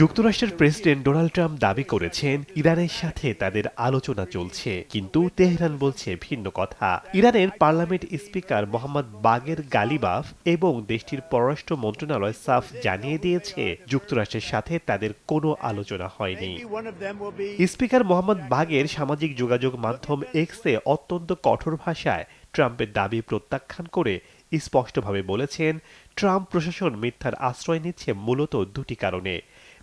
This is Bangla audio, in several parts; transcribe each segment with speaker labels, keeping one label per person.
Speaker 1: যুক্তরাষ্ট্রের প্রেসিডেন্ট ডোনাল্ড ট্রাম্প দাবি করেছেন ইরানের সাথে তাদের আলোচনা চলছে, কিন্তু তেহরান বলছে ভিন্ন কথা। ইরানের পার্লামেন্ট স্পিকার মোহাম্মদ বাগের গালিবাফ এবং দেশটির পররাষ্ট্র মন্ত্রণালয় সাফ জানিয়ে দিয়েছে যুক্তরাষ্ট্রের সাথে তাদের কোনো আলোচনা হয়নি। স্পিকার মোহাম্মদ বাগের সামাজিক যোগাযোগ মাধ্যম এক্সে অত্যন্ত কঠোর ভাষায় ট্রাম্পের দাবি প্রত্যাখ্যান করে স্পষ্টভাবে বলেছেন, ট্রাম্প প্রশাসন মিথ্যার আশ্রয় নিচ্ছে মূলত দুটি কারণে: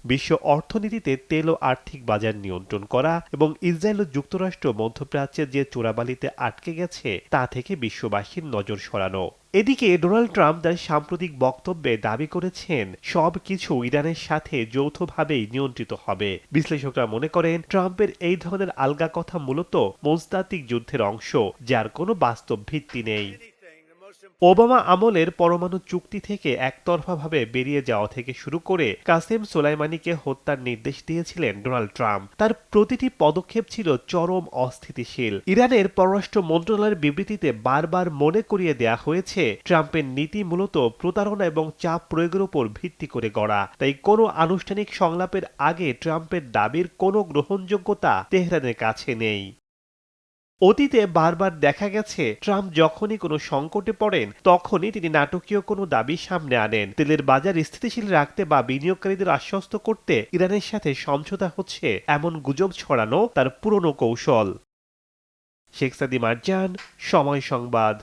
Speaker 1: বিশ্ব অর্থনীতিতে তেল ও আর্থিক বাজার নিয়ন্ত্রণ করা এবং ইসরায়েল ও যুক্তরাষ্ট্র মধ্যপ্রাচ্যে যে চোরাবালিতে আটকে গেছে তা থেকে বিশ্ববাসীর নজর সরানো। এদিকে ডোনাল্ড ট্রাম্প তার সাম্প্রতিক বক্তব্যে দাবি করেছেন সবকিছু ইরানের সাথে যৌথভাবেই নিয়ন্ত্রিত হবে। বিশ্লেষকরা মনে করেন ট্রাম্পের এই ধরনের আলগা কথা মূলত মনস্তাত্ত্বিক যুদ্ধের অংশ, যার কোনো বাস্তব ভিত্তি নেই। ওবামা আমলের পরমাণু চুক্তি থেকে একতরফাভাবে বেরিয়ে যাওয়া থেকে শুরু করে কাসেম সোলাইমানিকে হত্যার নির্দেশ দিয়েছিলেন ডোনাল্ড ট্রাম্প। তার প্রতিটি পদক্ষেপ ছিল চরম অস্থিতিশীল। ইরানের পররাষ্ট্র মন্ত্রণালয়ের বিবৃতিতে বারবার মনে করিয়ে দেয়া হয়েছে, ট্রাম্পের নীতি মূলত প্রতারণা এবং চাপ প্রয়োগের উপর ভিত্তি করে গড়া। তাই কোনো আনুষ্ঠানিক সংলাপের আগে ট্রাম্পের দাবির কোনো গ্রহণযোগ্যতা তেহরানের কাছে নেই। অতীতে বারবার দেখা গেছে ট্রাম্প যখনই কোনো সংকটে পড়েন তখনই তিনি নাটকীয় কোনো দাবি সামনে আনেন। তেলের বাজার স্থিতিশীল রাখতে বা বিনিয়োগকারীদের আশ্বস্ত করতে ইরানের সাথে সমঝোতা হচ্ছে এমন গুজব ছড়ানো তার পুরনো কৌশল। শেখ সাদি মারজান, সময় সংবাদ।